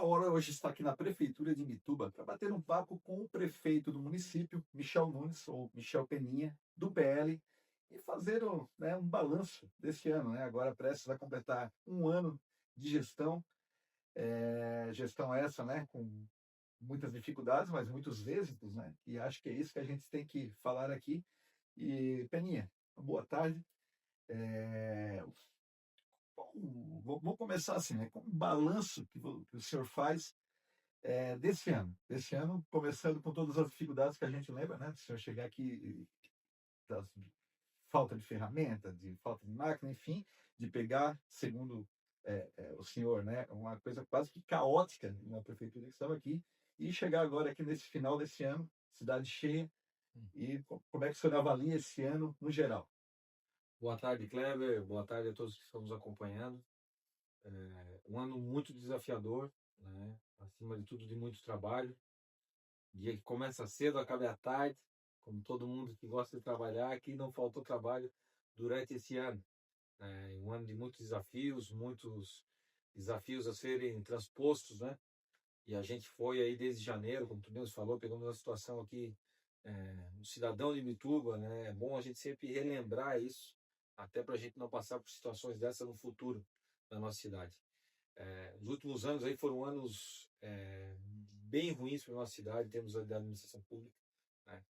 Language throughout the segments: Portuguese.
A Hora hoje está aqui na Prefeitura de Imbituba para bater um papo com o prefeito do município, Michel Nunes, ou Michel Peninha, do PL, e fazer um balanço desse ano, né? Agora prestes a completar um ano de gestão, gestão essa, né, com muitas dificuldades, mas muitos êxitos, né? E acho que é isso que a gente tem que falar aqui. E, Peninha, boa tarde. É, vou começar assim, né? Com um balanço que o senhor faz desse ano, começando com todas as dificuldades que a gente lembra, né? Do senhor chegar aqui, das falta de ferramenta, de falta de máquina, enfim, de pegar, segundo o senhor, né? Uma coisa quase que caótica na prefeitura que estava aqui, e chegar agora aqui nesse final desse ano, cidade cheia, e como é que o senhor avalia esse ano no geral? Boa tarde, Kleber. Boa tarde a todos que estão nos acompanhando. Um ano muito desafiador, né? Acima de tudo, de muito trabalho. Dia que começa cedo, acaba à tarde. Como todo mundo que gosta de trabalhar, aqui não faltou trabalho durante esse ano. Um ano de muitos desafios a serem transpostos, né? E a gente foi aí desde janeiro, como tu mesmo falou, pegamos uma situação aqui, um cidadão de Mituba, né? É bom a gente sempre relembrar isso, até para a gente não passar por situações dessas no futuro na nossa cidade. Os últimos anos aí foram anos bem ruins para a nossa cidade, em termos da administração pública, né?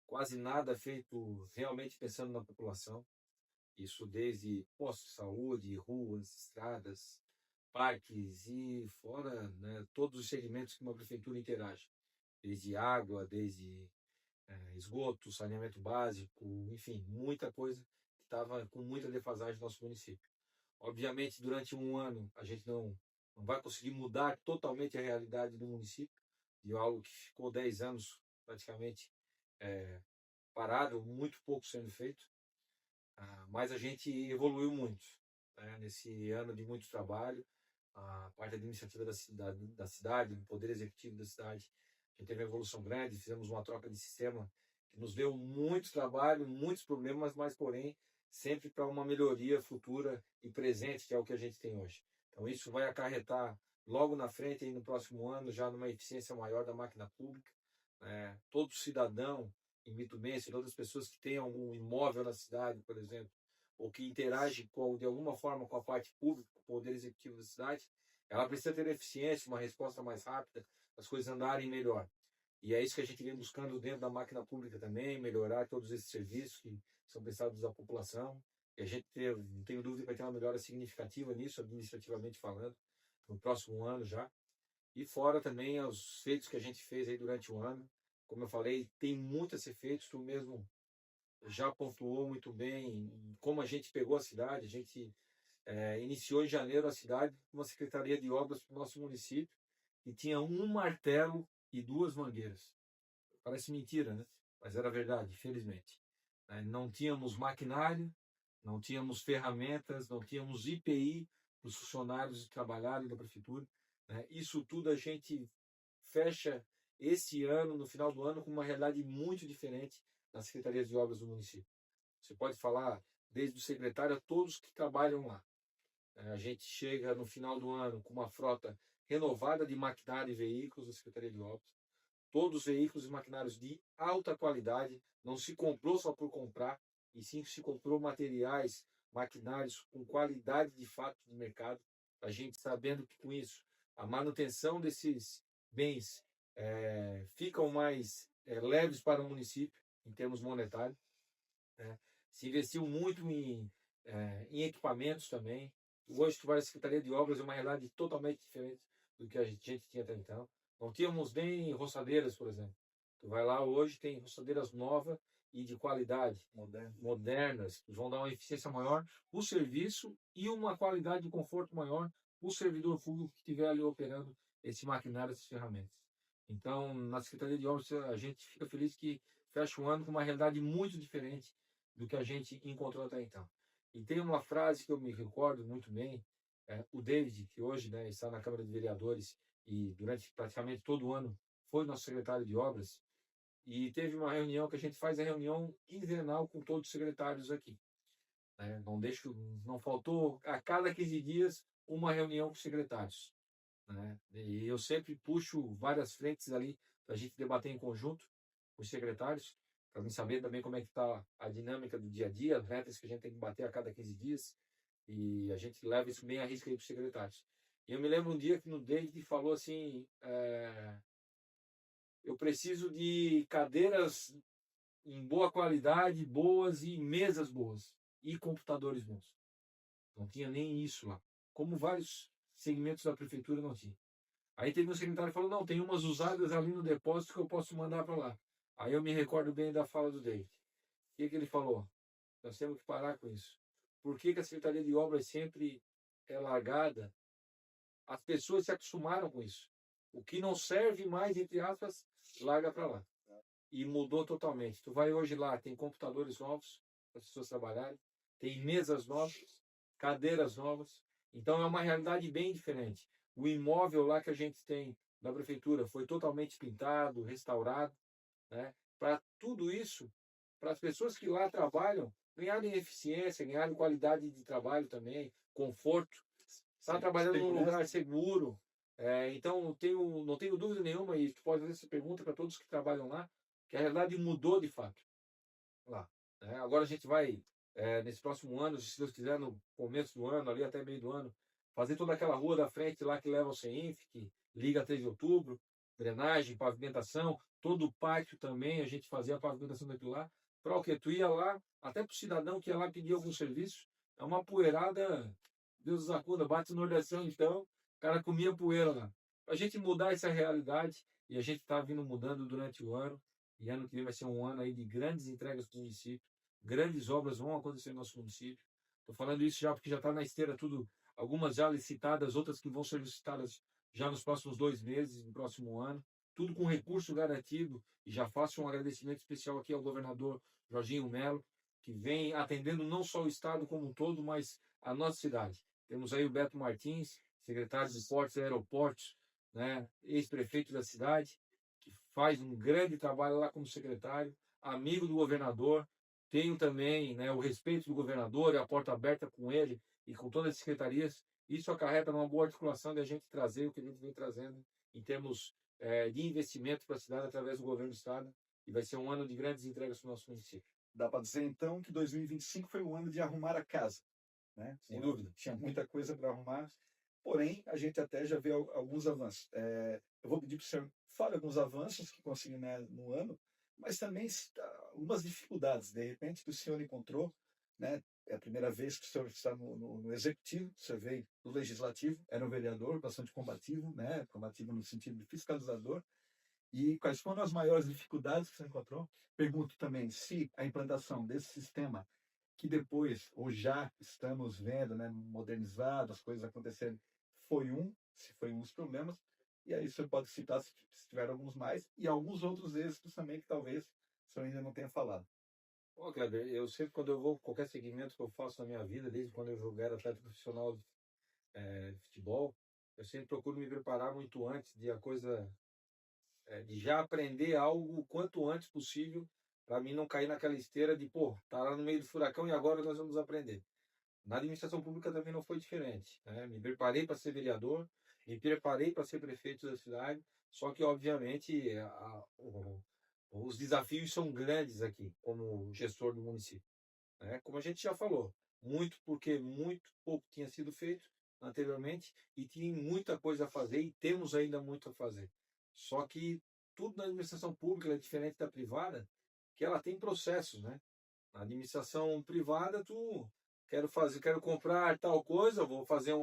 Quase nada feito realmente pensando na população. Isso desde postos de saúde, ruas, estradas, parques e fora, né, todos os segmentos que uma prefeitura interage, desde água, desde esgoto, saneamento básico, enfim, muita coisa que estava com muita defasagem no nosso município. Obviamente, durante um ano, a gente não vai conseguir mudar totalmente a realidade do município, de algo que ficou 10 anos praticamente é, parado, muito pouco sendo feito, mas a gente evoluiu muito, né, nesse ano de muito trabalho. A parte administrativa da cidade, o poder executivo da cidade, a gente teve uma evolução grande, fizemos uma troca de sistema que nos deu muito trabalho, muitos problemas, mas porém sempre para uma melhoria futura e presente, que é o que a gente tem hoje. Então isso vai acarretar logo na frente, aí no próximo ano, já numa eficiência maior da máquina pública. Todo cidadão mitubense, todas as pessoas que tenham algum imóvel na cidade, por exemplo, ou que interage de alguma forma com a parte pública, com o poder executivo da cidade, ela precisa ter eficiência, uma resposta mais rápida, as coisas andarem melhor. E é isso que a gente vem buscando dentro da máquina pública também, melhorar todos esses serviços que são prestados à população. E a gente não tenho dúvida que vai ter uma melhora significativa nisso, administrativamente falando, no próximo ano já. E fora também os feitos que a gente fez aí durante o ano. Como eu falei, tem muito a ser feito, tu mesmo já pontuou muito bem como a gente pegou a cidade. A gente iniciou em janeiro a cidade com uma secretaria de obras para o nosso município e tinha um martelo e duas mangueiras. Parece mentira, né? Mas era verdade, infelizmente. Não tínhamos maquinário, não tínhamos ferramentas, não tínhamos IPI para os funcionários trabalharem da prefeitura, né? Isso tudo a gente fecha esse ano, no final do ano, com uma realidade muito diferente nas secretarias de obras do município. Você pode falar desde o secretário a todos que trabalham lá. A gente chega no final do ano com uma frota renovada de maquinário e veículos da Secretaria de Obras, todos os veículos e maquinários de alta qualidade, não se comprou só por comprar, e sim se comprou materiais, maquinários com qualidade de fato de mercado, a gente sabendo que com isso a manutenção desses bens ficam mais leves para o município em termos monetários, né? Se investiu muito em equipamentos também. Hoje, tu vai à Secretaria de Obras, é uma realidade totalmente diferente do que a gente tinha até então. Não tínhamos nem roçadeiras, por exemplo. Tu vai lá hoje, tem roçadeiras novas e de qualidade, modernas, que vão dar uma eficiência maior para o serviço e uma qualidade de conforto maior para o servidor público que estiver ali operando esse maquinário, essas ferramentas. Então, na Secretaria de Obras, a gente fica feliz que fecha o ano com uma realidade muito diferente do que a gente encontrou até então. E tem uma frase que eu me recordo muito bem, o David, que hoje, né, está na Câmara de Vereadores e durante praticamente todo o ano foi nosso secretário de obras, e teve uma reunião que a gente faz a reunião quinzenal com todos os secretários aqui, né? Não faltou a cada 15 dias uma reunião com os secretários, né? E eu sempre puxo várias frentes ali para a gente debater em conjunto com os secretários, para mim saber também como é que está a dinâmica do dia a dia, as metas que a gente tem que bater a cada 15 dias, e a gente leva isso bem à risca aí para os secretários. E eu me lembro um dia que no David falou assim, eu preciso de cadeiras em boa qualidade, boas, e mesas boas, e computadores bons. Não tinha nem isso lá. Como vários segmentos da prefeitura não tinha. Aí teve um secretário que falou, não, tem umas usadas ali no depósito que eu posso mandar para lá. Aí eu me recordo bem da fala do David. O que ele falou? Nós temos que parar com isso. Por que a Secretaria de Obras sempre é largada? As pessoas se acostumaram com isso. O que não serve mais, entre aspas, larga para lá. E mudou totalmente. Tu vai hoje lá, tem computadores novos para as pessoas trabalharem, tem mesas novas, cadeiras novas. Então é uma realidade bem diferente. O imóvel lá que a gente tem da prefeitura foi totalmente pintado, restaurado, né? Para tudo isso, para as pessoas que lá trabalham, ganharem eficiência, ganharem qualidade de trabalho também, conforto. Está trabalhando num lugar seguro. Então, não tenho dúvida nenhuma, e tu pode fazer essa pergunta para todos que trabalham lá, que a realidade mudou de fato lá. Né? Agora a gente vai, nesse próximo ano, se Deus quiser, no começo do ano, ali até meio do ano, fazer toda aquela rua da frente lá que leva ao CENF, que liga a 3 de outubro, drenagem, pavimentação, todo o pátio também, a gente fazia a pavimentação daquilo lá, para o que tu ia lá, até para o cidadão que ia lá pedir algum serviço, é uma poeirada, Deus nos acuda, bate no nordestão então, o cara comia poeira lá. Para a gente mudar essa realidade, e a gente está vindo mudando durante o ano, e ano que vem vai ser um ano aí de grandes entregas para o município, grandes obras vão acontecer no nosso município. Estou falando isso já porque já está na esteira tudo, algumas já licitadas, outras que vão ser licitadas já nos próximos 2 meses, no próximo ano, tudo com recurso garantido. E já faço um agradecimento especial aqui ao governador Jorginho Melo, que vem atendendo não só o estado como um todo, mas a nossa cidade. Temos aí o Beto Martins, secretário de Portos e Aeroportos, né, ex-prefeito da cidade, que faz um grande trabalho lá como secretário, amigo do governador. Tenho também, né, o respeito do governador e a porta aberta com ele e com todas as secretarias. Isso acarreta numa boa articulação de a gente trazer o que a gente vem trazendo em termos de investimento para a cidade através do governo do estado, e vai ser um ano de grandes entregas para o nosso município. Dá para dizer então que 2025 foi o ano de arrumar a casa, né? Sem dúvida. Tinha muita coisa para arrumar, porém a gente até já vê alguns avanços. Eu vou pedir para o senhor fale alguns avanços que conseguiu, né, no ano, mas também algumas dificuldades, de repente, que o senhor encontrou, né? É a primeira vez que o senhor está no executivo, o senhor veio do legislativo, era um vereador bastante combativo, né? Combativo no sentido de fiscalizador. E quais foram as maiores dificuldades que você encontrou? Pergunto também se a implantação desse sistema, que depois, ou já estamos vendo, né, modernizado, as coisas acontecendo, se foi um dos problemas, e aí você pode citar se tiver alguns mais, e alguns outros êxitos também que talvez o senhor ainda não tenha falado. Ô, Kleber, eu sempre, quando eu vou, qualquer segmento que eu faço na minha vida, desde quando eu joguei atleta profissional de futebol, eu sempre procuro me preparar muito antes de a coisa, de já aprender algo o quanto antes possível, para mim não cair naquela esteira de, pô, tá lá no meio do furacão e agora nós vamos aprender. Na administração pública também não foi diferente, né? Me preparei para ser vereador, me preparei para ser prefeito da cidade, só que, obviamente, os desafios são grandes aqui, como gestor do município, né? Como a gente já falou, muito porque muito pouco tinha sido feito anteriormente e tinha muita coisa a fazer e temos ainda muito a fazer. Só que tudo na administração pública é diferente da privada, que ela tem processos, né? Na administração privada, quero comprar tal coisa, vou fazer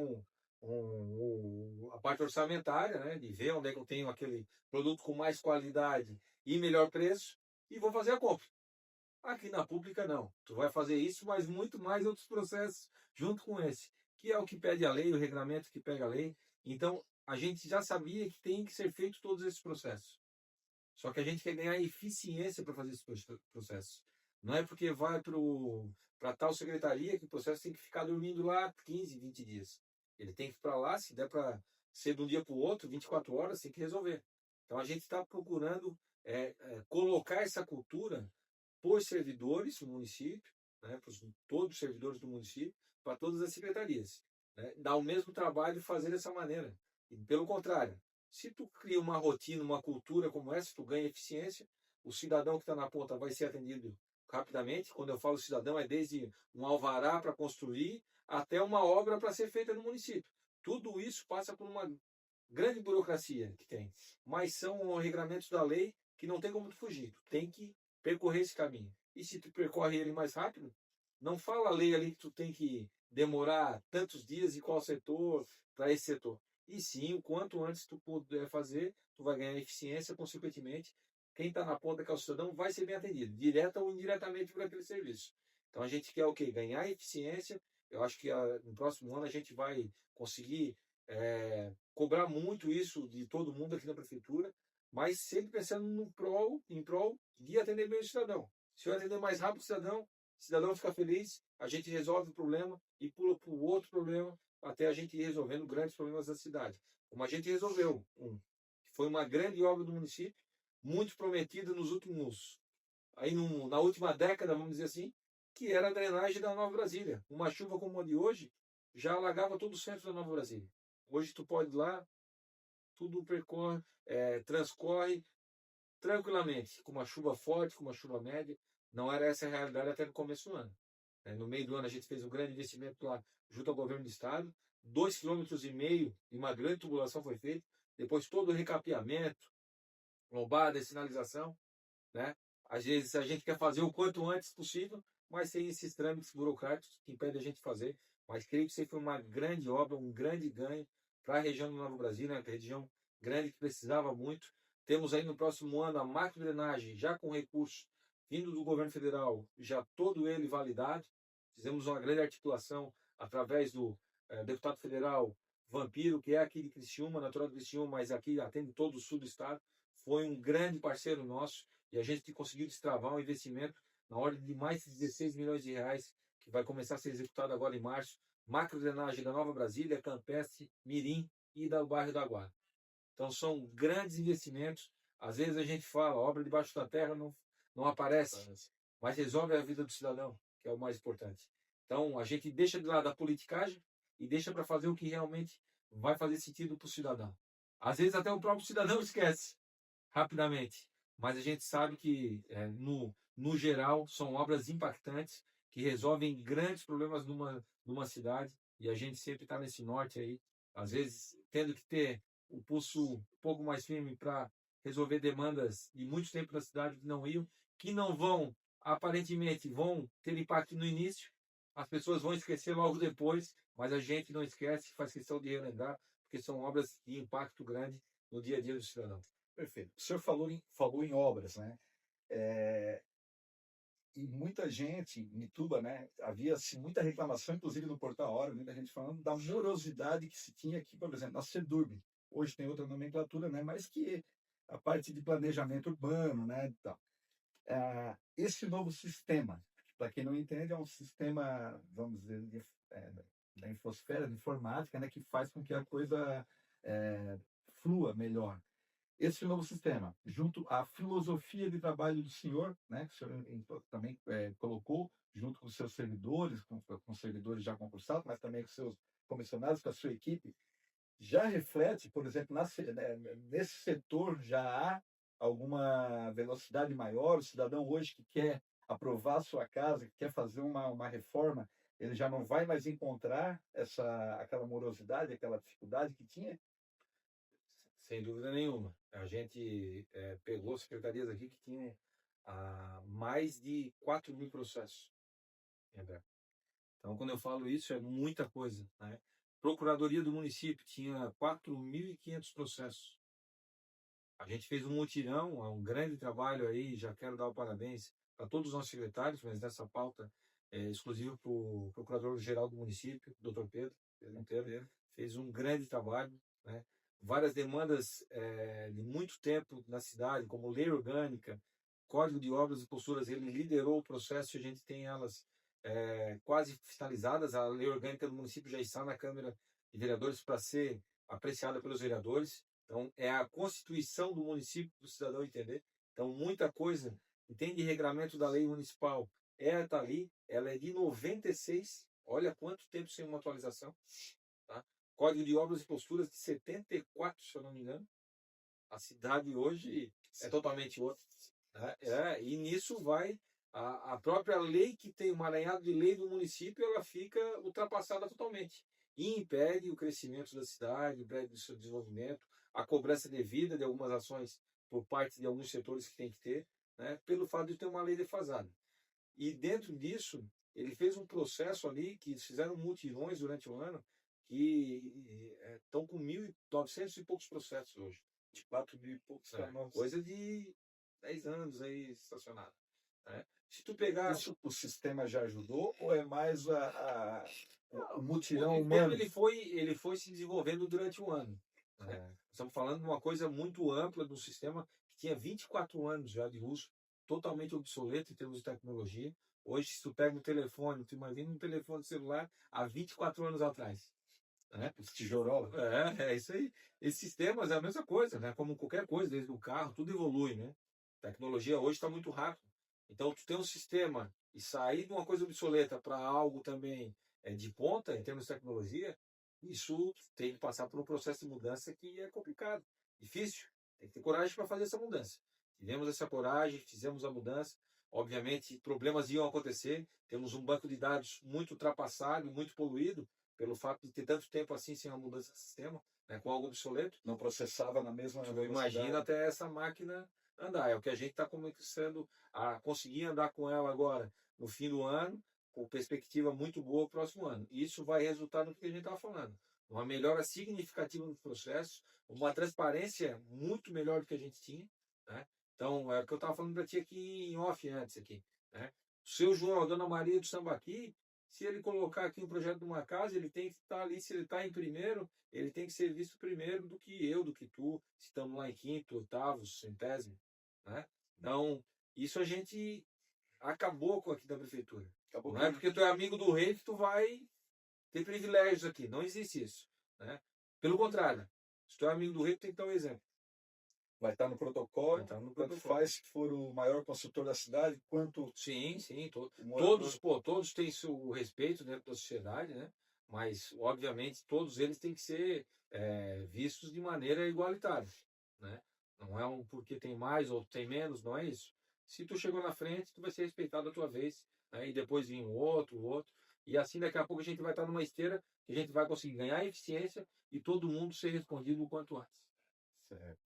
a parte orçamentária, né? De ver onde é que eu tenho aquele produto com mais qualidade e melhor preço e vou fazer a compra. Aqui na pública, não. Tu vai fazer isso, mas muito mais outros processos junto com esse, que é o que pede a lei, o regulamento que pega a lei. Então, a gente já sabia que tem que ser feito todos esses processos. Só que a gente quer ganhar eficiência para fazer esses processos. Não é porque vai para tal secretaria que o processo tem que ficar dormindo lá 15, 20 dias. Ele tem que ir para lá, se der para ser de um dia para o outro, 24 horas, tem que resolver. Então, a gente está procurando colocar essa cultura para os servidores do município, né, para todos os servidores do município, para todas as secretarias. Né, dar o mesmo trabalho e fazer dessa maneira. E, pelo contrário, se tu cria uma rotina, uma cultura como essa, tu ganha eficiência, o cidadão que está na ponta vai ser atendido rapidamente. Quando eu falo cidadão, é desde um alvará para construir até uma obra para ser feita no município. Tudo isso passa por uma grande burocracia que tem, mas são regramentos da lei que não tem como tu fugir. Tu tem que percorrer esse caminho. E se tu percorre ele mais rápido, não fala a lei ali que tu tem que demorar tantos dias em qual setor, para esse setor. E sim, o quanto antes tu puder fazer, tu vai ganhar eficiência, consequentemente, quem está na ponta, que é o cidadão, vai ser bem atendido, direta ou indiretamente por aquele serviço. Então a gente quer o quê? Ganhar eficiência. Eu acho que no próximo ano a gente vai conseguir cobrar muito isso de todo mundo aqui na prefeitura, mas sempre pensando em prol de atender bem o cidadão. Se eu atender mais rápido o cidadão fica feliz, a gente resolve o problema e pula para o outro problema até a gente ir resolvendo grandes problemas da cidade. Como a gente resolveu que foi uma grande obra do município, muito prometida nos últimos, na última década, vamos dizer assim, que era a drenagem da Nova Brasília. Uma chuva como a de hoje já alagava todo o centro da Nova Brasília. Hoje tu pode ir lá, tudo transcorre tranquilamente, com uma chuva forte, com uma chuva média. Não era essa a realidade até no começo do ano. No meio do ano a gente fez um grande investimento lá junto ao governo do estado, 2,5 km e uma grande tubulação foi feita, depois todo o recapeamento, lombada, sinalização, né? Às vezes a gente quer fazer o quanto antes possível, mas tem esses trâmites burocráticos que impedem a gente de fazer. Mas creio que isso aí foi uma grande obra, um grande ganho para a região do Novo Brasil, né? Região grande que precisava muito. Temos aí no próximo ano a macro-drenagem, já com recursos vindo do governo federal, já todo ele validado. Fizemos uma grande articulação através do deputado federal Vampiro, que é aqui de Criciúma, natural de Criciúma, mas aqui atende todo o sul do estado. Foi um grande parceiro nosso e a gente conseguiu destravar um investimento na ordem de mais de 16 milhões de reais, que vai começar a ser executado agora em março. Macro-drenagem da Nova Brasília, Campestre, Mirim e do bairro da Guarda. Então são grandes investimentos. Às vezes a gente fala, obra debaixo da terra não aparece, mas resolve a vida do cidadão, que é o mais importante. Então a gente deixa de lado a politicagem e deixa para fazer o que realmente vai fazer sentido para o cidadão. Às vezes até o próprio cidadão esquece rapidamente, mas a gente sabe que no geral são obras impactantes que resolvem grandes problemas numa cidade, e a gente sempre está nesse norte aí, às vezes tendo que ter o pulso um pouco mais firme para resolver demandas de muito tempo na cidade que não vão, aparentemente, vão ter impacto no início, as pessoas vão esquecer logo depois, mas a gente não esquece, faz questão de relembrar, porque são obras de impacto grande no dia a dia do cidadão. Perfeito. O senhor falou em obras, né? E muita gente, em Ituba, né? Havia-se muita reclamação, inclusive no Portal Hora, muita gente falando da morosidade que se tinha aqui, por exemplo, na Sedurb. Hoje tem outra nomenclatura, né? Mas que a parte de planejamento urbano, né? Então, esse novo sistema, para quem não entende, é um sistema, vamos dizer, da infosfera, de informática, né? Que faz com que a coisa flua melhor. Esse novo sistema, junto à filosofia de trabalho do senhor, né, que o senhor também colocou, junto com os seus servidores, com servidores já concursados, mas também com seus comissionados, com a sua equipe, já reflete, por exemplo, nesse setor já há alguma velocidade maior? O cidadão hoje que quer aprovar a sua casa, que quer fazer uma reforma, ele já não vai mais encontrar aquela morosidade, aquela dificuldade que tinha? Sem dúvida nenhuma. A gente pegou secretarias aqui que tinham mais de 4.000 processos. Então, quando eu falo isso, é muita coisa, né? Procuradoria do município tinha 4.500 processos. A gente fez um mutirão, um grande trabalho aí, já quero dar o parabéns para todos os nossos secretários, mas nessa pauta exclusiva para o Procurador-Geral do município, Dr. Pedro Monteiro, fez um grande trabalho, né? Várias demandas de muito tempo na cidade, como lei orgânica, código de obras e posturas, ele liderou o processo e a gente tem elas quase finalizadas. A lei orgânica do município já está na Câmara de Vereadores para ser apreciada pelos vereadores. Então, é a constituição do município para o cidadão entender. Então, muita coisa que tem de regramento da lei municipal está ali. Ela é de 96. Olha quanto tempo sem uma atualização. Tá? Código de obras e posturas de 74, se eu não me engano. A cidade hoje é totalmente outra, né? E nisso vai a própria lei, que tem um emaranhado de lei do município, ela fica ultrapassada totalmente e impede o crescimento da cidade, impede o seu desenvolvimento, a cobrança devida de algumas ações por parte de alguns setores que tem que ter, né? Pelo fato de ter uma lei defasada. E dentro disso, ele fez um processo ali, que eles fizeram mutirões durante o ano, que estão com 1.900 e poucos processos hoje. De 4.000 e poucos para nós. Coisa de 10 anos aí estacionado, né? Se tu pegar... Isso o sistema já ajudou ou é mais o mutirão O humano? ele foi se desenvolvendo durante um ano, né? Estamos falando de uma coisa muito ampla, do sistema que tinha 24 anos já de uso, totalmente obsoleto em termos de tecnologia. Hoje, se tu pega um telefone, tu imagina um telefone celular há 24 anos atrás, né? Os tijolos. É isso aí. Esses sistemas é a mesma coisa, né? Como qualquer coisa, desde o carro, tudo evolui, né? A tecnologia hoje está muito rápida. Então, tu tem um sistema e sair de uma coisa obsoleta para algo também de ponta, em termos de tecnologia, isso tem que passar por um processo de mudança que é complicado, difícil. Tem que ter coragem para fazer essa mudança. Tivemos essa coragem, fizemos a mudança. Obviamente, problemas iam acontecer. Temos um banco de dados muito ultrapassado, muito poluído, pelo fato de ter tanto tempo assim sem uma mudança de sistema, né, com algo obsoleto. Não processava na mesma velocidade. Imagina até essa máquina andar. É o que a gente está começando a conseguir andar com ela agora, no fim do ano, com perspectiva muito boa o próximo ano. Isso vai resultar no que a gente estava falando. Uma melhora significativa no processo, uma transparência muito melhor do que a gente tinha, né? Então, é o que eu estava falando para ti aqui em off antes aqui, né? O seu João, a dona Maria do Sambaqui, se ele colocar aqui um projeto de uma casa, ele tem que estar ali, se ele está em primeiro, ele tem que ser visto primeiro do que eu, do que tu, se estamos lá em quinto, oitavo, centésimo, né? Então, isso a gente acabou com aqui da prefeitura. Acabou não é porque tu é amigo do rei que tu vai ter privilégios aqui. Não existe isso, né? Pelo contrário, se tu é amigo do rei, tu tem que dar um exemplo. Vai estar no protocolo, Vai estar no tanto protocolo. faz que for o maior construtor da cidade, quanto... Sim, morador. todos têm seu respeito dentro da sociedade, né? Mas, obviamente, todos eles têm que ser vistos de maneira igualitária, né? Não é um porque tem mais ou tem menos, não é isso. Se tu chegou na frente, tu vai ser respeitado a tua vez, né? E depois vir o outro, e assim daqui a pouco a gente vai estar numa esteira que a gente vai conseguir ganhar eficiência e todo mundo ser respondido o quanto antes. Certo.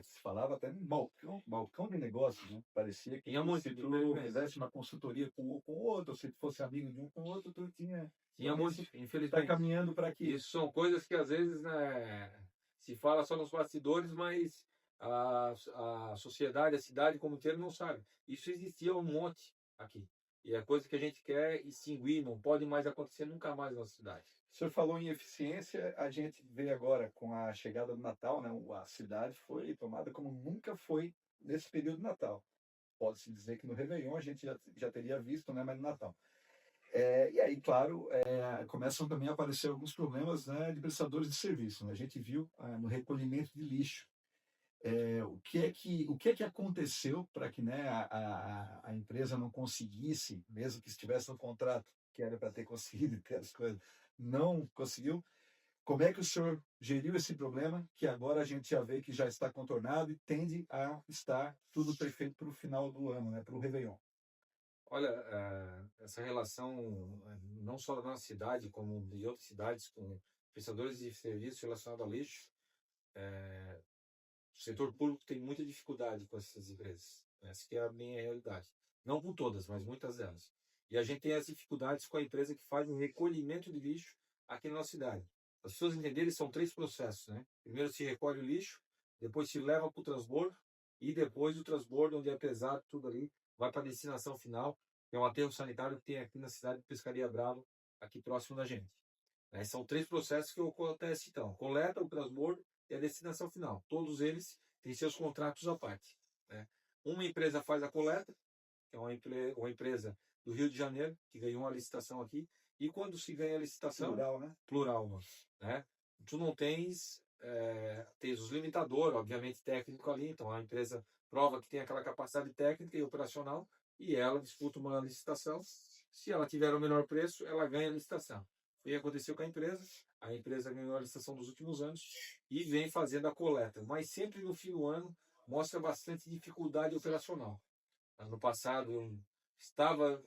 Se falava até em balcão de negócios, né? Parecia que Tinha muito, se tu fizesse uma consultoria com um com o outro, se tu fosse amigo de um com o outro, tu tinha muito, está infelizmente. caminhando para aqui. Isso são coisas que às vezes, né, se fala só nos bastidores, mas a sociedade, a cidade como inteiro não sabe. Isso existia um monte aqui. E é coisa que a gente quer extinguir, não pode mais acontecer nunca mais na cidade. O senhor falou em eficiência, a gente vê agora com a chegada do Natal, né? A cidade foi tomada como nunca foi nesse período de Natal. Pode-se dizer que no Réveillon a gente já teria visto, né? Mas no Natal. E aí, claro, começam também a aparecer alguns problemas, né, de prestadores de serviço, né? A gente viu no recolhimento de lixo. O que é que aconteceu para que, né, a empresa não conseguisse, mesmo que estivesse no contrato, que era para ter conseguido ter as coisas, não conseguiu? Como é que o senhor geriu esse problema, que agora a gente já vê que já está contornado e tende a estar tudo perfeito para o final do ano, né, para o Réveillon? Olha, essa relação, não só da nossa cidade, como de outras cidades, com prestadores de serviços relacionados ao lixo, o setor público tem muita dificuldade com essas empresas. Essa que é a minha realidade. Não com todas, mas muitas delas. E a gente tem as dificuldades com a empresa que faz o recolhimento de lixo aqui na nossa cidade. As pessoas entenderem, são 3 processos, né? Primeiro se recolhe o lixo, depois se leva para o transbordo, e depois o transbordo, onde é pesado tudo ali, vai para a destinação final, que é um aterro sanitário que tem aqui na cidade de Pescaria Bravo, aqui próximo da gente. São 3 processos que acontecem então: coleta, o transbordo e a destinação final. Todos eles têm seus contratos à parte, né? Uma empresa faz a coleta, que é uma empresa do Rio de Janeiro, que ganhou uma licitação aqui, e quando se ganha a licitação... Plural, né? Plural, né? Tu não tens os limitadores, obviamente, técnico ali, então a empresa prova que tem aquela capacidade técnica e operacional, e ela disputa uma licitação. Se ela tiver o menor preço, ela ganha a licitação. o que aconteceu com a empresa ganhou a licitação dos últimos anos e vem fazendo a coleta, mas sempre no fim do ano mostra bastante dificuldade operacional. Ano passado eu estava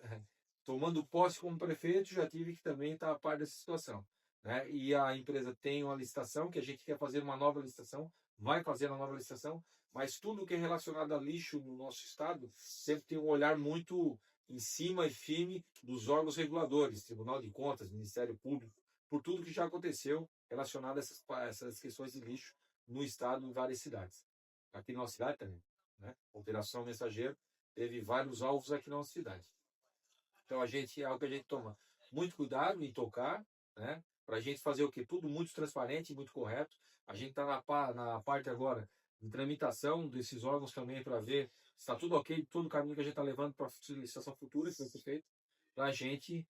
tomando posse como prefeito, já tive que também estar a par dessa situação, né? E a empresa tem uma licitação, que a gente quer fazer uma nova licitação, vai fazer uma nova licitação, mas tudo que é relacionado a lixo no nosso estado sempre tem um olhar muito em cima e firme dos órgãos reguladores, Tribunal de Contas, Ministério Público, por tudo que já aconteceu relacionado a essas questões de lixo no estado, em várias cidades. Aqui na nossa cidade também, né? Operação Mensageiro teve vários alvos aqui na nossa cidade. Então é algo que a gente toma muito cuidado em tocar, né? Para a gente fazer o que? Tudo muito transparente, muito correto. A gente está na parte agora de tramitação desses órgãos também para ver se está tudo ok, todo o caminho que a gente está levando para a licitação futura que vai ser feito, para a gente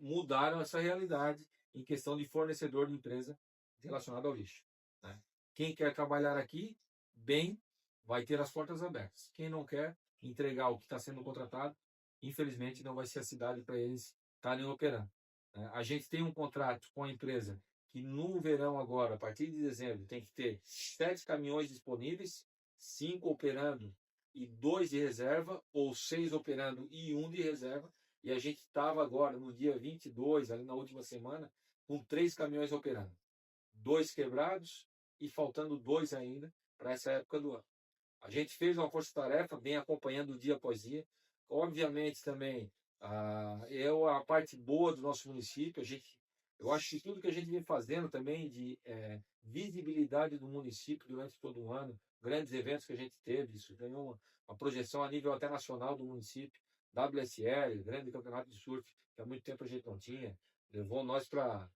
mudar essa realidade em questão de fornecedor de empresa relacionado ao lixo, né? Quem quer trabalhar aqui, bem, vai ter as portas abertas. Quem não quer entregar o que está sendo contratado, infelizmente não vai ser a cidade para eles estarem operando, né? A gente tem um contrato com a empresa que no verão agora, a partir de dezembro, tem que ter 7 caminhões disponíveis, 5 operando e 2 de reserva, ou 6 operando e 1 de reserva. E a gente estava agora, no dia 22, ali na última semana, com 3 caminhões operando. 2 quebrados e faltando 2 ainda para essa época do ano. A gente fez uma força-tarefa, vem acompanhando dia após dia. Obviamente também a parte boa do nosso município. Eu acho que tudo que a gente vem fazendo também de visibilidade do município durante todo o ano, grandes eventos que a gente teve, isso ganhou uma projeção a nível até nacional do município, WSL, grande campeonato de surf, que há muito tempo a gente não tinha, levou nós para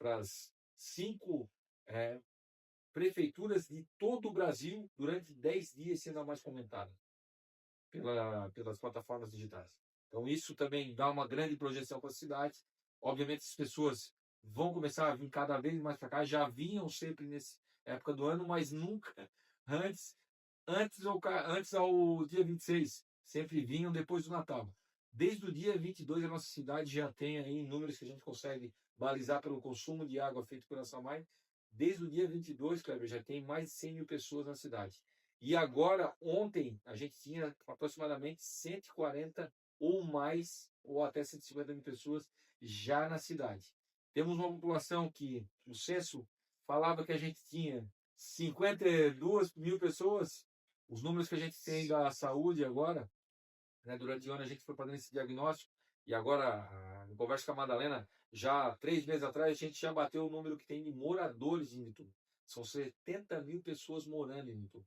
as 5 prefeituras de todo o Brasil durante 10 dias sendo a mais comentada pelas plataformas digitais. Então isso também dá uma grande projeção para as cidades. Obviamente as pessoas vão começar a vir cada vez mais para cá, já vinham sempre nessa época do ano, mas nunca antes ao dia 26, sempre vinham depois do Natal. Desde o dia 22 a nossa cidade já tem aí números que a gente consegue balizar pelo consumo de água feito pela Samai. Desde o dia 22, Kleber, já tem mais de 100 mil pessoas na cidade. E agora, ontem, a gente tinha aproximadamente 140 ou mais, ou até 150 mil pessoas já na cidade. Temos uma população que o censo falava que a gente tinha 52 mil pessoas. Os números que a gente tem da saúde agora, né, durante o ano a gente foi fazendo esse diagnóstico, e agora, em conversa com a Madalena, já 3 meses atrás, a gente já bateu o número que tem de moradores em Itu. São 70 mil pessoas morando em Itu.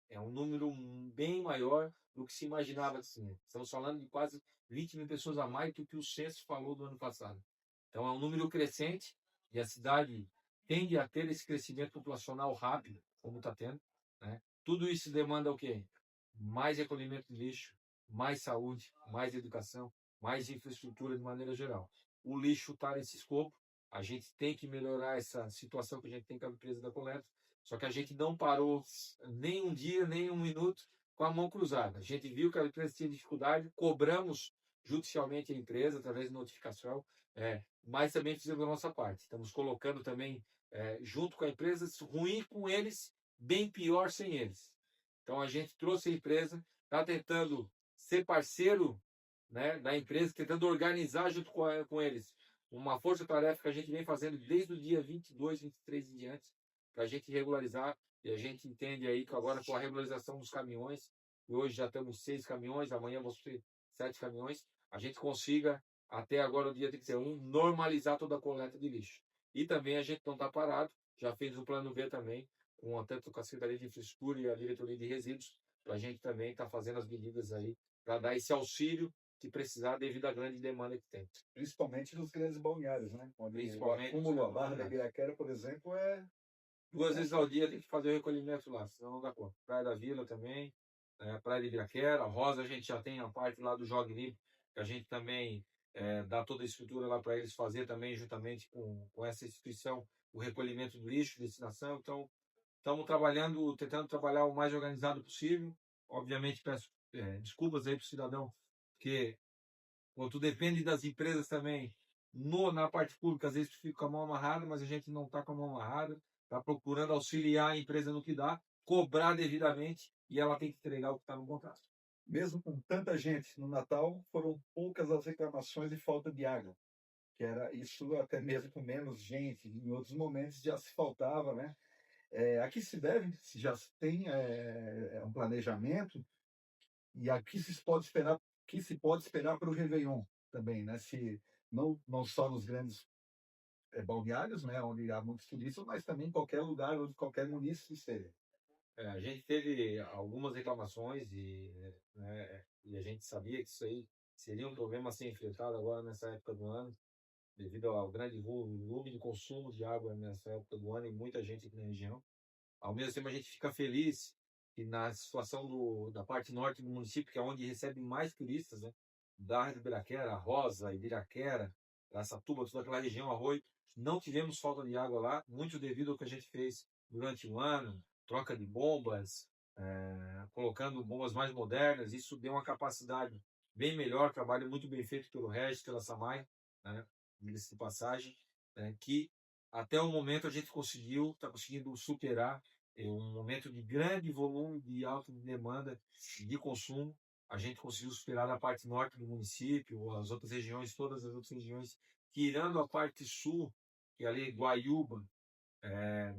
É um número bem maior do que se imaginava. Assim. Estamos falando de quase 20 mil pessoas a mais do que o censo falou do ano passado. Então é um número crescente e a cidade tende a ter esse crescimento populacional rápido, como está tendo, né? Tudo isso demanda o quê? Mais recolhimento de lixo, mais saúde, mais educação, mais infraestrutura de maneira geral. O lixo está nesse escopo. A gente tem que melhorar essa situação que a gente tem com a empresa da coleta. Só que a gente não parou nem um dia, nem um minuto com a mão cruzada. A gente viu que a empresa tinha dificuldade, cobramos judicialmente a empresa através de notificação, mas também fizemos a nossa parte. Estamos colocando também, junto com a empresa, ruim com eles, bem pior sem eles. Então a gente trouxe a empresa, está tentando ser parceiro, né, da empresa, tentando organizar junto com eles uma força-tarefa que a gente vem fazendo desde o dia 22, 23 em diante, para a gente regularizar. E a gente entende aí que agora com a regularização dos caminhões, e hoje já temos 6 caminhões, amanhã vamos ter 7 caminhões, a gente consiga, até agora o dia 31, normalizar toda a coleta de lixo. E também a gente não está parado, já fez o plano B também, tanto com a Secretaria de Infraestrutura e a Diretoria de Resíduos, para a gente também estar fazendo as medidas aí, para dar esse auxílio que precisar devido à grande demanda que tem. Principalmente nos grandes balneários, né? Onde Principalmente o acúmulo, a Barra da Ibiraquera, por exemplo, 2 vezes ao dia tem que fazer o recolhimento lá, senão não dá conta. Praia da Vila também, Praia de Ibiraquera, Rosa a gente já tem a parte lá do Jogue Limpo, que a gente também dá toda a estrutura lá para eles fazer também, juntamente com essa instituição, o recolhimento do lixo, destinação. Então, estamos trabalhando, tentando trabalhar o mais organizado possível. Obviamente, peço desculpas aí para o cidadão, porque quando depende das empresas também, Na parte pública, às vezes fica com a mão amarrada, mas a gente não está com a mão amarrada, está procurando auxiliar a empresa no que dá, cobrar devidamente e ela tem que entregar o que está no contrato. Mesmo com tanta gente no Natal, foram poucas as reclamações de falta de água, que era isso até mesmo com menos gente. Em outros momentos já se faltava, né? A que se deve, se já se tem um planejamento, e aqui se pode esperar para o Réveillon também, né? Se não só nos grandes balneários, né, onde há muitos turistas, mas também em qualquer lugar onde qualquer munícipe esteja. A gente teve algumas reclamações né, e a gente sabia que isso aí seria um problema a ser enfrentado agora nessa época do ano, devido ao grande volume de consumo de água nessa época do ano e muita gente aqui na região. Ao mesmo tempo, a gente fica feliz que na situação da parte norte do município, que é onde recebe mais turistas, né, da Ibiraquera, Rosa, Ibiraquera, Araçatuba, toda aquela região, Arroio, não tivemos falta de água lá, muito devido ao que a gente fez durante o ano, troca de bombas, colocando bombas mais modernas, isso deu uma capacidade bem melhor, trabalho muito bem feito pelo Regis, pela Samai, né, de passagem, que até o momento a gente está conseguindo superar um momento de grande volume, de alta demanda de consumo. A gente conseguiu superar na parte norte do município, as outras regiões, todas as outras regiões, tirando a parte sul, que é ali Guaiúba,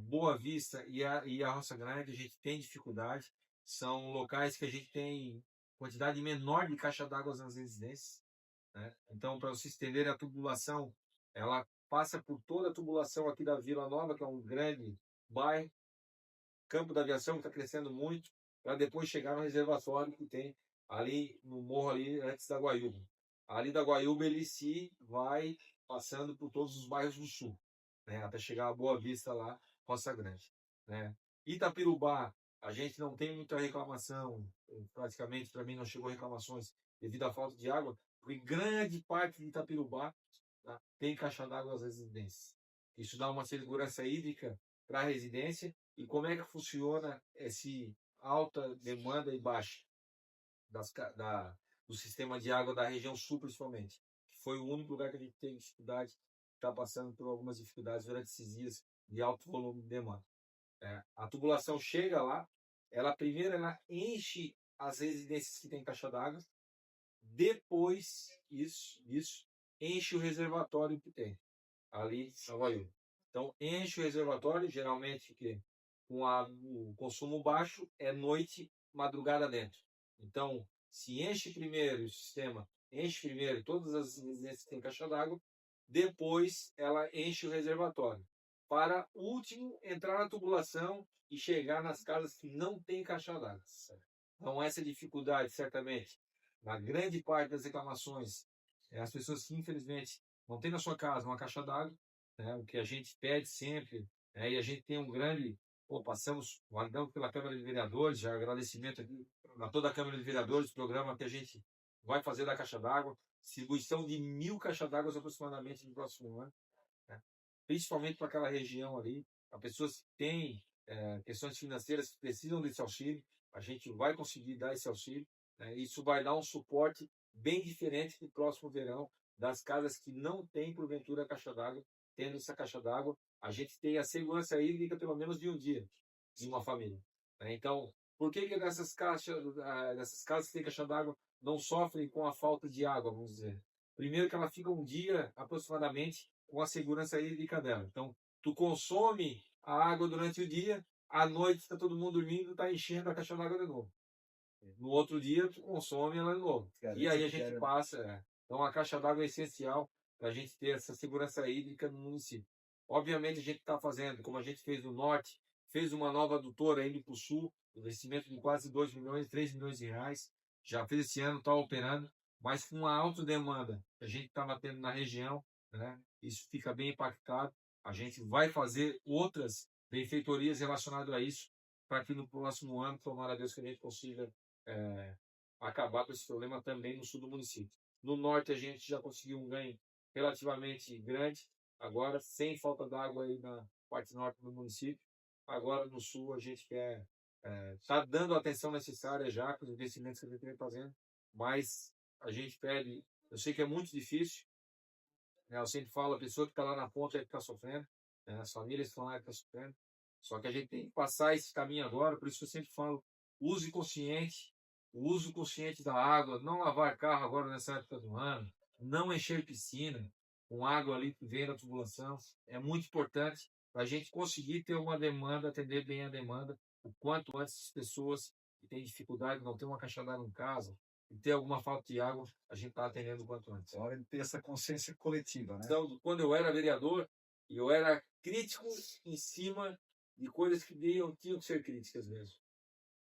Boa Vista e a Roça Grande, a gente tem dificuldade. São locais que a gente tem quantidade menor de caixa d'água nas residências, né? Então, para vocês entenderem, a tubulação, ela passa por toda a tubulação aqui da Vila Nova, que é um grande bairro, Campo da Aviação, que está crescendo muito, para depois chegar no reservatório que tem ali no morro, ali antes da Guaiúba. Ali da Guaiúba, ele se vai passando por todos os bairros do sul, né, até chegar a Boa Vista lá, Roça Grande, né? Itapirubá, a gente não tem muita reclamação, praticamente para mim não chegou reclamações devido à falta de água, porque grande parte de Itapirubá, tá, tem caixa d'água às residências. Isso dá uma segurança hídrica para a residência. E como é que funciona esse alta demanda e baixa do sistema de água da região sul, principalmente? Que foi o único lugar que a gente teve dificuldade, está passando por algumas dificuldades durante esses dias de alto volume de demanda. A tubulação chega lá, ela primeiro ela enche as residências que têm caixa d'água, depois isso enche o reservatório que tem ali em Salvador. Então enche o reservatório, geralmente que com o consumo baixo é noite, madrugada dentro. Então se enche primeiro o sistema, enche primeiro todas as residências que têm caixa d'água, depois ela enche o reservatório, para último entrar na tubulação e chegar nas casas que não têm caixa d'água. Então essa dificuldade, certamente, na grande parte das reclamações, as pessoas que infelizmente não têm na sua casa uma caixa d'água, né, o que a gente pede sempre, e a gente tem um grande, passamos, validamos pela Câmara de Vereadores, já agradecimento aqui a toda a Câmara de Vereadores, programa que a gente vai fazer da caixa d'água, distribuição de 1.000 caixas d'água aproximadamente no próximo ano, né, principalmente para aquela região ali, para pessoas que têm questões financeiras que precisam desse auxílio, a gente vai conseguir dar esse auxílio, né, isso vai dar um suporte bem diferente do próximo verão, das casas que não têm, porventura, caixa d'água. Tendo essa caixa d'água, a gente tem a segurança hídrica pelo menos de um dia em uma família, né? Então, por que dessas casas que têm caixa d'água não sofrem com a falta de água, vamos dizer? Primeiro que ela fica um dia, aproximadamente, com a segurança hídrica dela. Então, tu consome a água durante o dia, à noite está todo mundo dormindo, está enchendo a caixa d'água de novo. No outro dia, tu consome ela de novo. E aí a gente passa. Então, a caixa d'água é essencial para a gente ter essa segurança hídrica no município. Obviamente, a gente está fazendo, como a gente fez no norte, fez uma nova adutora indo para o sul, investimento de quase 2 milhões, 3 milhões de reais. Já fez esse ano, está operando, mas com uma alta demanda que a gente estava tendo na região, né? Isso fica bem impactado. A gente vai fazer outras benfeitorias relacionadas a isso, para que no próximo ano, tomara a Deus que a gente consiga acabar com esse problema também no sul do município. No norte a gente já conseguiu um ganho relativamente grande, agora sem falta d'água aí na parte norte do município. Agora no sul a gente quer está dando a atenção necessária já com os investimentos que a gente vem fazendo, mas a gente pede, eu sei que é muito difícil, né? Eu sempre falo, a pessoa que está lá na ponta é que está sofrendo, né? As famílias que estão lá é que estão sofrendo. Só que a gente tem que passar esse caminho agora, por isso que eu sempre falo, use consciente, o uso consciente da água, não lavar carro agora nessa época do ano, não encher piscina com água ali que vem da tubulação, é muito importante para a gente conseguir ter uma demanda, atender bem a demanda, o quanto antes as pessoas que têm dificuldade, não ter uma caixa d'água em casa, e ter alguma falta de água, a gente está atendendo o quanto antes. É hora de ter essa consciência coletiva, né? Então, quando eu era vereador, eu era crítico em cima de coisas que tinham que ser críticas mesmo,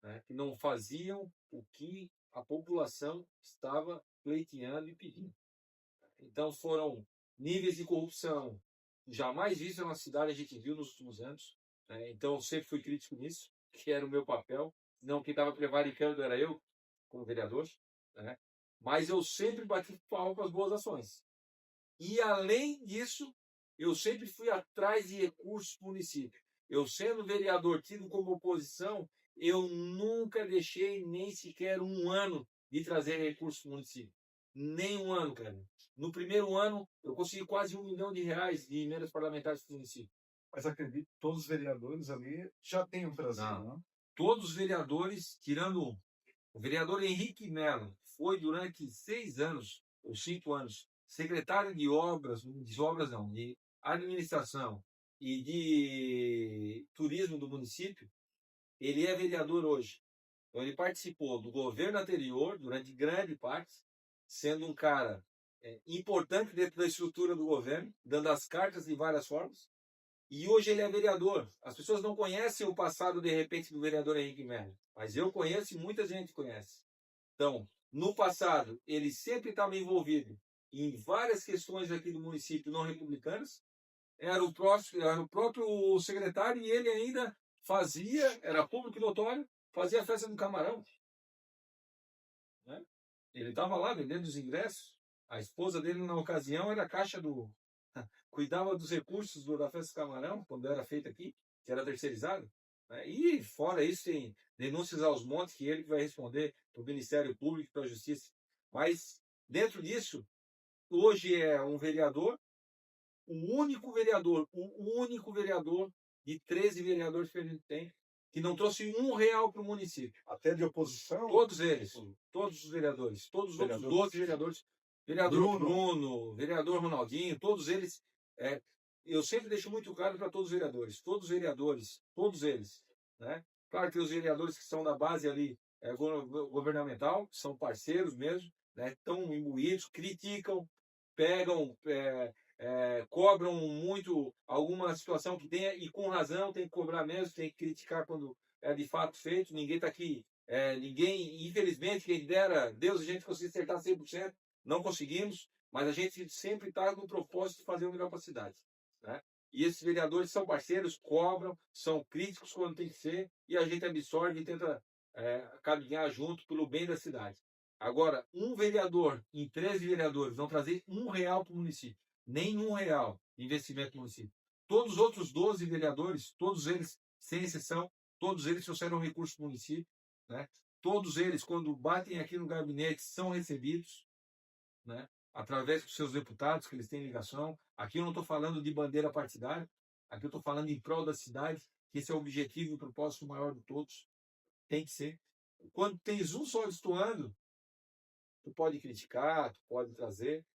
né? Que não faziam o que a população estava pleiteando e pedindo. Então foram níveis de corrupção jamais vistos na cidade, a gente viu nos últimos anos, né? Então eu sempre fui crítico nisso, que era o meu papel, não quem estava prevaricando era eu, como vereador, né? Mas eu sempre bati palma para as boas ações. E, além disso, eu sempre fui atrás de recursos para o município. Eu, sendo vereador, tido como oposição, eu nunca deixei nem sequer um ano de trazer recursos para o município. Nem um ano, cara. No primeiro ano, eu consegui quase R$ 1 milhão de emendas parlamentares para o município. Mas acredito que todos os vereadores ali já tenham trazido, Não. não? Todos os vereadores, tirando o vereador Henrique Melo, que foi durante 6 anos, ou 5 anos, secretário de administração e de turismo do município, ele é vereador hoje. Então ele participou do governo anterior, durante grande parte, sendo um cara importante dentro da estrutura do governo, dando as cartas de várias formas, e hoje ele é vereador. As pessoas não conhecem o passado, de repente, do vereador Henrique Melo, mas eu conheço e muita gente conhece. Então, no passado, ele sempre estava envolvido em várias questões aqui do município não republicanas. Era o próprio secretário e ele ainda fazia, era público e notório, fazia a festa do camarão. Né? Ele estava lá vendendo os ingressos. A esposa dele, na ocasião, era a caixa do... cuidava dos recursos da festa do camarão, quando era feita aqui, que era terceirizado. Né? E, fora isso, tem denúncias aos montes que ele vai responder para o Ministério Público e para a Justiça. Mas, dentro disso, hoje é um vereador, o único vereador de 13 vereadores que a gente tem, que não trouxe R$ 1 para o município. Até de oposição? Todos eles, todos os vereadores, todos os outros 12 vereadores, vereador Bruno, vereador Ronaldinho, todos eles, eu sempre deixo muito claro para todos os vereadores, todos eles, né? Claro que os vereadores que são da base ali governamental, que são parceiros mesmo, né? Estão imbuídos, criticam, pegam, cobram muito alguma situação que tenha, e com razão tem que cobrar mesmo, tem que criticar quando é de fato feito. Ninguém está aqui, ninguém, infelizmente, quem dera, Deus, a gente conseguir acertar 100%, não conseguimos, mas a gente sempre está no propósito de fazer o melhor para a cidade. Né? E esses vereadores são parceiros, cobram, são críticos quando tem que ser, e a gente absorve e tenta caminhar junto pelo bem da cidade. Agora, um vereador em 13 vereadores não trazer R$ 1 para o município, nem R$ 1 de investimento no município. Todos os outros 12 vereadores, todos eles, sem exceção, todos eles trouxeram recursos para o município. Né? Todos eles, quando batem aqui no gabinete, são recebidos, né? Através dos seus deputados, que eles têm ligação. Aqui eu não estou falando de bandeira partidária, aqui eu estou falando em prol da cidade, que esse é o objetivo e o propósito maior de todos. Tem que ser. Quando tens um só destoando, tu pode criticar, tu pode trazer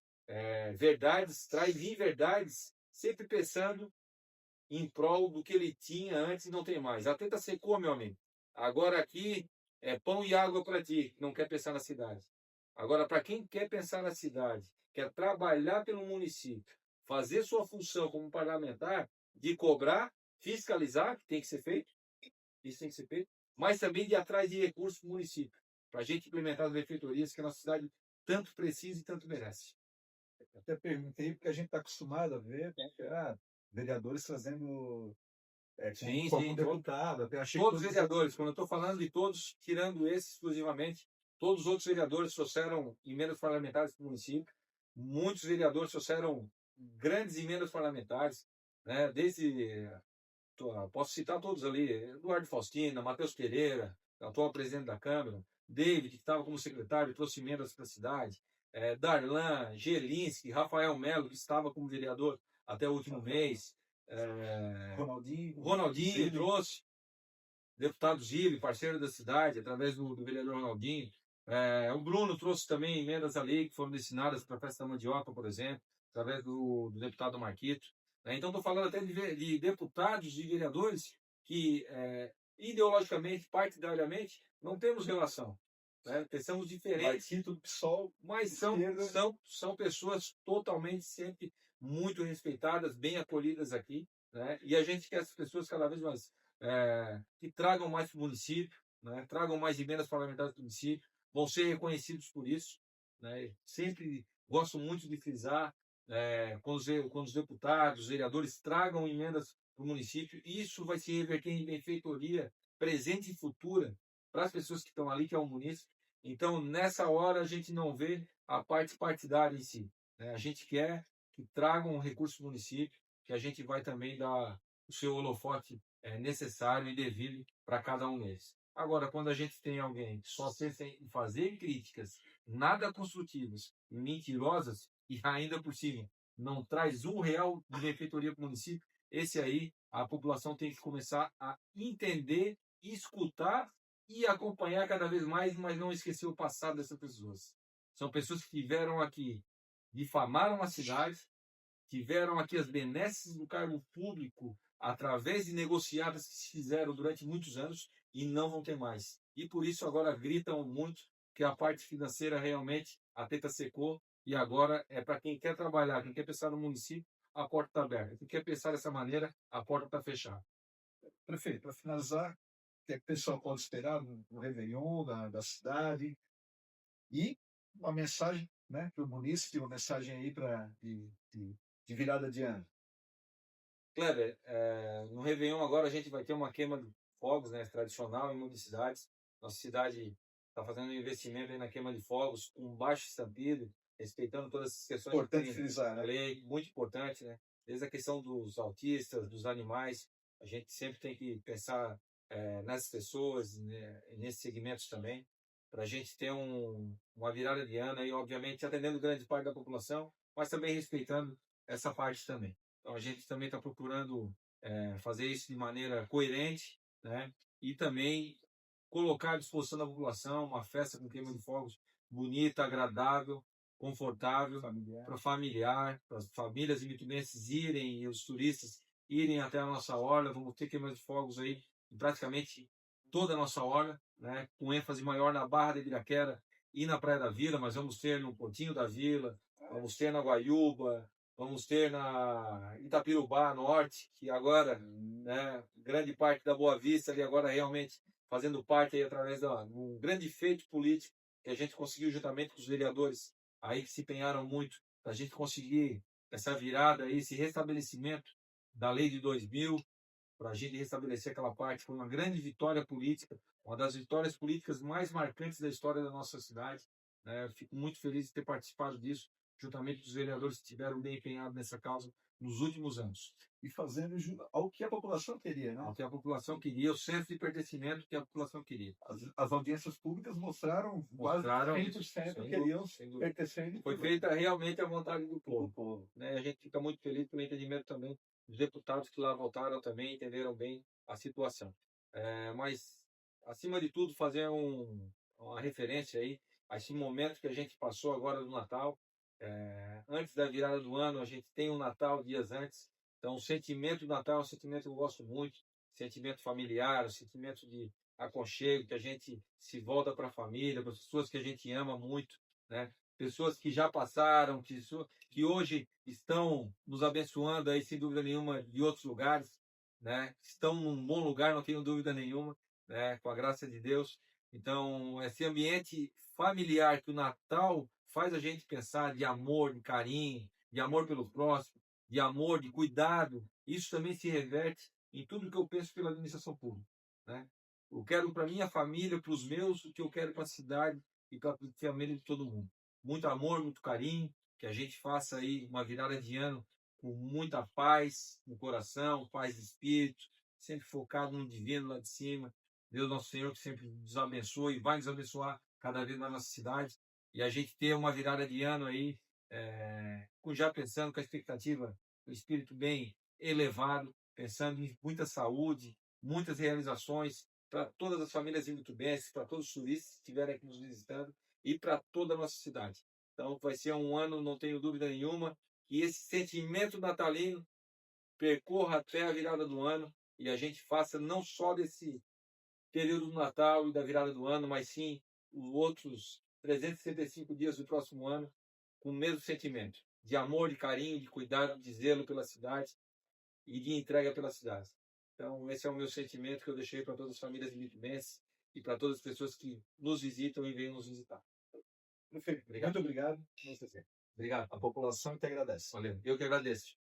verdades, traz inverdades, sempre pensando em prol do que ele tinha antes e não tem mais. A teta secou, meu amigo. Agora aqui é pão e água para ti, que não quer pensar na cidade. Agora, para quem quer pensar na cidade, quer trabalhar pelo município, fazer sua função como parlamentar, de cobrar, fiscalizar, que tem que ser feito, isso tem que ser feito, mas também de ir atrás de recursos para o município, para a gente implementar as benfeitorias que a nossa cidade tanto precisa e tanto merece. Até perguntei, porque a gente está acostumado a ver vereadores trazendo como deputado. Até achei todos os vereadores, quando eu estou falando de todos, tirando esse exclusivamente, todos os outros vereadores trouxeram emendas parlamentares para o município, muitos vereadores trouxeram grandes emendas parlamentares, né? Desde, posso citar todos ali, Eduardo Faustina, Matheus Pereira, atual presidente da Câmara, David, que estava como secretário, trouxe emendas para a cidade, Darlan, Gelinski, Rafael Melo, que estava como vereador até o último mês, Ronaldinho Zilli. trouxe, deputado Gil, parceiro da cidade, através do vereador Ronaldinho. O Bruno trouxe também emendas à lei que foram destinadas para a festa da mandioca, por exemplo, através do deputado Marquito. Então, estou falando até de deputados e vereadores que, ideologicamente, partidariamente, não temos relação. Pensamos diferentes, Marquito do PSOL, mas esquerda. são pessoas totalmente sempre muito respeitadas, bem acolhidas aqui, né? E a gente quer essas pessoas cada vez mais que tragam mais para o município, né? Tragam mais emendas parlamentares para o município, vão ser reconhecidos por isso, né? Sempre gosto muito de frisar quando os deputados, os vereadores tragam emendas para o município, isso vai se reverter em benfeitoria presente e futura para as pessoas que estão ali, que é o município. Então, nessa hora, a gente não vê a parte partidária em si, né? A gente quer que tragam recursos para o município, que a gente vai também dar o seu holofote necessário e devido para cada um deles. Agora, quando a gente tem alguém que só pensa em fazer críticas nada construtivas e mentirosas, e ainda por cima não traz R$ 1 de benfeitoria para o município, esse aí a população tem que começar a entender, escutar e acompanhar cada vez mais, mas não esquecer o passado dessas pessoas. São pessoas que tiveram aqui, difamaram a cidade, tiveram aqui as benesses do cargo público através de negociadas que se fizeram durante muitos anos e não vão ter mais. E por isso agora gritam muito que a parte financeira realmente a teta secou e agora é para quem quer trabalhar, quem quer pensar no município, a porta está aberta. Quem quer pensar dessa maneira, a porta está fechada. Prefeito, para finalizar, o que o pessoal pode esperar no Réveillon da cidade? E uma mensagem, né, para o município, uma mensagem aí de virada de ano. Kleber, no Réveillon agora a gente vai ter uma queima de fogos, né, tradicional em muitas cidades. Nossa cidade está fazendo um investimento aí na queima de fogos com baixo estampido, respeitando todas essas questões. Importante frisar, né? Lei, muito importante, né? Desde a questão dos autistas, dos animais, a gente sempre tem que pensar nessas pessoas, né, nesses segmentos também, para a gente ter uma virada de ano aí, obviamente atendendo grande parte da população, mas também respeitando essa parte também. Então a gente também está procurando fazer isso de maneira coerente, né? E também colocar à disposição da população uma festa com queima de fogos bonita, agradável, confortável, para familiar, para as famílias imitubenses irem e os turistas irem até a nossa orla. Vamos ter queima de fogos aí em praticamente toda a nossa orla, né? Com ênfase maior na Barra da Ibiraquera e na Praia da Vila, mas vamos ter no Portinho da Vila, vamos ter na Guaiúba, vamos ter na Itapirubá Norte, que agora, né, grande parte da Boa Vista ali agora realmente fazendo parte aí através de um grande feito político que a gente conseguiu juntamente com os vereadores aí que se empenharam muito para a gente conseguir essa virada aí, esse restabelecimento da lei de 2000, para a gente restabelecer aquela parte. Foi uma grande vitória política, uma das vitórias políticas mais marcantes da história da nossa cidade, né? Eu fico muito feliz de ter participado disso, juntamente com os vereadores que estiveram bem empenhados nessa causa nos últimos anos. E fazendo ao que a população queria, né? Ao que a população queria, o senso de pertencimento que a população queria. As audiências públicas mostraram quase 100% queriam pertencer. Foi feita realmente a vontade do povo. Né? A gente fica muito feliz pelo entendimento também dos deputados que lá votaram também, entenderam bem a situação. Mas, acima de tudo, fazer uma referência aí a esse momento que a gente passou agora do Natal. Antes da virada do ano, a gente tem um Natal dias antes. Então, o sentimento do Natal é um sentimento que eu gosto muito, sentimento familiar, um sentimento de aconchego, que a gente se volta para a família, para as pessoas que a gente ama muito, né? Pessoas que já passaram, que hoje estão nos abençoando aí, sem dúvida nenhuma, de outros lugares, né? Estão num bom lugar, não tenho dúvida nenhuma, né? Com a graça de Deus. Então, esse ambiente familiar que o Natal faz a gente pensar de amor, de carinho, de amor pelo próximo, de amor, de cuidado, isso também se reverte em tudo que eu penso pela administração pública, né? Eu quero para minha família, para os meus, o que eu quero para a cidade e para a família de todo mundo. Muito amor, muito carinho, que a gente faça aí uma virada de ano com muita paz no coração, paz de espírito, sempre focado no divino lá de cima. Deus Nosso Senhor que sempre nos abençoe e vai nos abençoar cada vez na nossa cidade. e a gente ter uma virada de ano aí, já pensando com a expectativa, o espírito bem elevado, pensando em muita saúde, muitas realizações para todas as famílias imitubenses, para todos os turistas que estiverem aqui nos visitando e para toda a nossa cidade. Então, vai ser um ano, não tenho dúvida nenhuma, que esse sentimento natalino percorra até a virada do ano e a gente faça não só desse período do Natal e da virada do ano, mas sim os outros 365 dias do próximo ano com o mesmo sentimento de amor, de carinho, de cuidado, de zelo pela cidade e de entrega pela cidade. Então, esse é o meu sentimento que eu deixei para todas as famílias imitubenses e para todas as pessoas que nos visitam e vêm nos visitar. Prefeito, Obrigado. muito obrigado. Obrigado. A população que te agradece. Valeu. Eu que agradeço.